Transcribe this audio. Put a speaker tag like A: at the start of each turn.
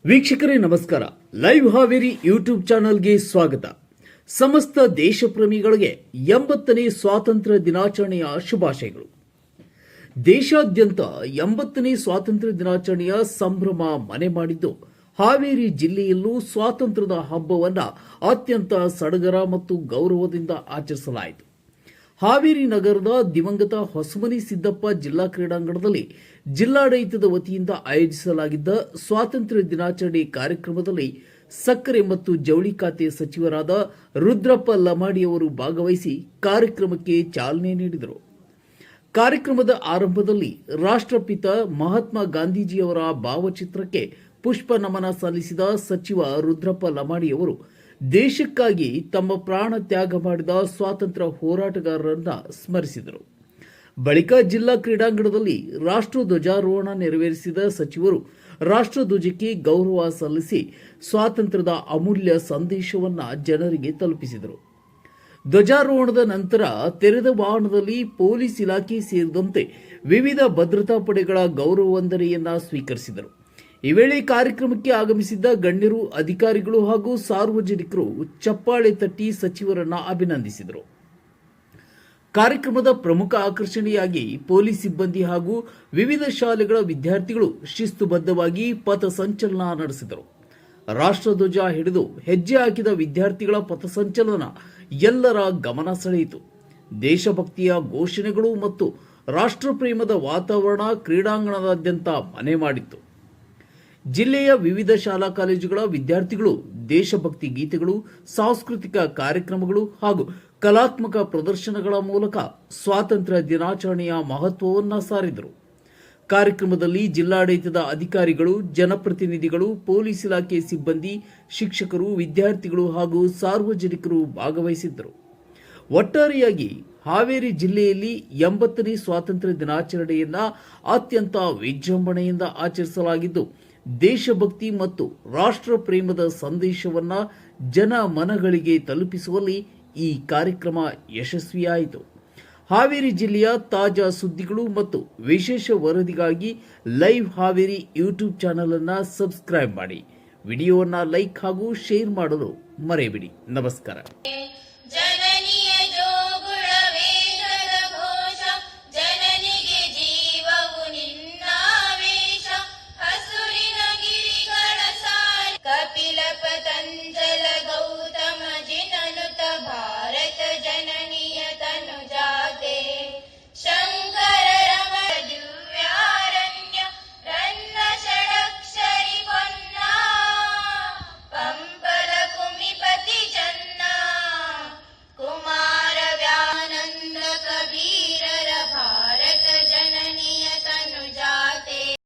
A: ವೀಕ್ಷಕರೇ ನಮಸ್ಕಾರ. Live Haveri YouTube ಚಾನೆಲ್ಗೆ ಸ್ವಾಗತ. ಸಮಸ್ತ ದೇಶಪ್ರೇಮಿಗಳಿಗೆ 80ನೇ ಸ್ವಾತಂತ್ರ್ಯ ದಿನಾಚರಣೆಯ ಶುಭಾಶಯಗಳು. ದೇಶಾದ್ಯಂತ 80ನೇ ಸ್ವಾತಂತ್ರ್ಯ ದಿನಾಚರಣೆಯ ಸಂಭ್ರಮ ಮನೆ ಮಾಡಿದ್ದು, ಹಾವೇರಿ ಜಿಲ್ಲೆಯಲ್ಲೂ ಸ್ವಾತಂತ್ರ್ಯದ ಹಬ್ಬವನ್ನು ಅತ್ಯಂತ ಸಡಗರ ಮತ್ತು ಗೌರವದಿಂದ ಆಚರಿಸಲಾಯಿತು. ಹಾವೇರಿ ನಗರದ ದಿವಂಗತ ಹೊಸಮನಿ ಸಿದ್ದಪ್ಪ ಜಿಲ್ಲಾ ಕ್ರೀಡಾಂಗಣದಲ್ಲಿ ಜಿಲ್ಲಾಡಳಿತದ ವತಿಯಿಂದ ಆಯೋಜಿಸಲಾಗಿದ್ದ ಸ್ವಾತಂತ್ರ್ಯ ದಿನಾಚರಣೆ ಕಾರ್ಯಕ್ರಮದಲ್ಲಿ ಸಕ್ಕರೆ ಮತ್ತು ಜವಳಿ ಖಾತೆ ಸಚಿವರಾದ ರುದ್ರಪ್ಪ ಲಮಾಡಿಯವರು ಭಾಗವಹಿಸಿ ಕಾರ್ಯಕ್ರಮಕ್ಕೆ ಚಾಲನೆ ನೀಡಿದರು. ಕಾರ್ಯಕ್ರಮದ ಆರಂಭದಲ್ಲಿ ರಾಷ್ಟ್ರಪಿತ ಮಹಾತ್ಮ ಗಾಂಧೀಜಿಯವರ ಭಾವಚಿತ್ರಕ್ಕೆ ಪುಷ್ಪ ನಮನ ಸಲ್ಲಿಸಿದ ಸಚಿವ ರುದ್ರಪ್ಪ ಲಮಾಡಿಯವರು ದೇಶಕ್ಕಾಗಿ ತಮ್ಮ ಪ್ರಾಣ ತ್ಯಾಗ ಮಾಡಿದ ಸ್ವಾತಂತ್ರ್ಯ ಹೋರಾಟಗಾರರನ್ನ ಸ್ಮರಿಸಿದರು. ಬಳಿಕ ಜಿಲ್ಲಾ ಕ್ರೀಡಾಂಗಣದಲ್ಲಿ ರಾಷ್ಟ್ರಧ್ವಜಾರೋಹಣ ನೆರವೇರಿಸಿದ ಸಚಿವರು ರಾಷ್ಟ್ರಧ್ವಜಕ್ಕೆ ಗೌರವ ಸಲ್ಲಿಸಿ ಸ್ವಾತಂತ್ರ್ಯದ ಅಮೂಲ್ಯ ಸಂದೇಶವನ್ನ ಜನರಿಗೆ ತಲುಪಿಸಿದರು. ಧ್ವಜಾರೋಹಣದ ನಂತರ ತೆರೆದ ವಾಹನದಲ್ಲಿ ಪೊಲೀಸ್ ಇಲಾಖೆ ಸೇರಿದಂತೆ ವಿವಿಧ ಭದ್ರತಾ ಪಡೆಗಳ ಗೌರವ ವಂದನೆಯನ್ನ ಸ್ವೀಕರಿಸಿದರು. ಈ ವೇಳೆ ಕಾರ್ಯಕ್ರಮಕ್ಕೆ ಆಗಮಿಸಿದ್ದ ಗಣ್ಯರು, ಅಧಿಕಾರಿಗಳು ಹಾಗೂ ಸಾರ್ವಜನಿಕರು ಚಪ್ಪಾಳೆ ತಟ್ಟಿ ಸಚಿವರನ್ನ ಅಭಿನಂದಿಸಿದರು. ಕಾರ್ಯಕ್ರಮದ ಪ್ರಮುಖ ಆಕರ್ಷಣೆಯಾಗಿ ಪೊಲೀಸ್ ಸಿಬ್ಬಂದಿ ಹಾಗೂ ವಿವಿಧ ಶಾಲೆಗಳ ವಿದ್ಯಾರ್ಥಿಗಳು ಶಿಸ್ತುಬದ್ಧವಾಗಿ ಪಥಸಂಚಲನ ನಡೆಸಿದರು. ರಾಷ್ಟ್ರಧ್ವಜ ಹಿಡಿದು ಹೆಜ್ಜೆ ಹಾಕಿದ ವಿದ್ಯಾರ್ಥಿಗಳ ಪಥಸಂಚಲನ ಎಲ್ಲರ ಗಮನ ಸೆಳೆಯಿತು. ದೇಶಭಕ್ತಿಯ ಘೋಷಣೆಗಳು ಮತ್ತು ರಾಷ್ಟ್ರಪ್ರೇಮದ ವಾತಾವರಣ ಕ್ರೀಡಾಂಗಣದಾದ್ಯಂತ ಮನೆ ಮಾಡಿತ್ತು. ಜಿಲ್ಲೆಯ ವಿವಿಧ ಶಾಲಾ ಕಾಲೇಜುಗಳ ವಿದ್ಯಾರ್ಥಿಗಳು ದೇಶಭಕ್ತಿ ಗೀತೆಗಳು, ಸಾಂಸ್ಕೃತಿಕ ಕಾರ್ಯಕ್ರಮಗಳು ಹಾಗೂ ಕಲಾತ್ಮಕ ಪ್ರದರ್ಶನಗಳ ಮೂಲಕ ಸ್ವಾತಂತ್ರ್ಯ ದಿನಾಚರಣೆಯ ಮಹತ್ವವನ್ನು ಸಾರಿದರು. ಕಾರ್ಯಕ್ರಮದಲ್ಲಿ ಜಿಲ್ಲಾಡಳಿತದ ಅಧಿಕಾರಿಗಳು, ಜನಪ್ರತಿನಿಧಿಗಳು, ಪೊಲೀಸ್ ಇಲಾಖೆ ಸಿಬ್ಬಂದಿ, ಶಿಕ್ಷಕರು, ವಿದ್ಯಾರ್ಥಿಗಳು ಹಾಗೂ ಸಾರ್ವಜನಿಕರು ಭಾಗವಹಿಸಿದ್ದರು. ಒಟ್ಟಾರೆಯಾಗಿ ಹಾವೇರಿ ಜಿಲ್ಲೆಯಲ್ಲಿ 80ನೇ ಸ್ವಾತಂತ್ರ್ಯ ದಿನಾಚರಣೆಯನ್ನ ಅತ್ಯಂತ ವಿಜೃಂಭಣೆಯಿಂದ ಆಚರಿಸಲಾಗಿದ್ದು, ದೇಶಭಕ್ತಿ ಮತ್ತು ರಾಷ್ಟ್ರ ಪ್ರೇಮದ ಸಂದೇಶವನ್ನ ಜನ ಮನಗಳಿಗೆ ತಲುಪಿಸುವಲ್ಲಿ ಈ ಕಾರ್ಯಕ್ರಮ ಯಶಸ್ವಿಯಾಯಿತು. ಹಾವೇರಿ ಜಿಲ್ಲೆಯ ತಾಜಾ ಸುದ್ದಿಗಳು ಮತ್ತು ವಿಶೇಷ ವರದಿಗಾಗಿ ಲೈವ್ ಹಾವೇರಿ ಯೂಟ್ಯೂಬ್ ಚಾನೆಲ್ ಅನ್ನು ಸಬ್ಸ್ಕ್ರೈಬ್ ಮಾಡಿ. ವಿಡಿಯೋವನ್ನು ಲೈಕ್ ಹಾಗೂ ಶೇರ್ ಮಾಡಲು ಮರೆಯಬೇಡಿ. ನಮಸ್ಕಾರ.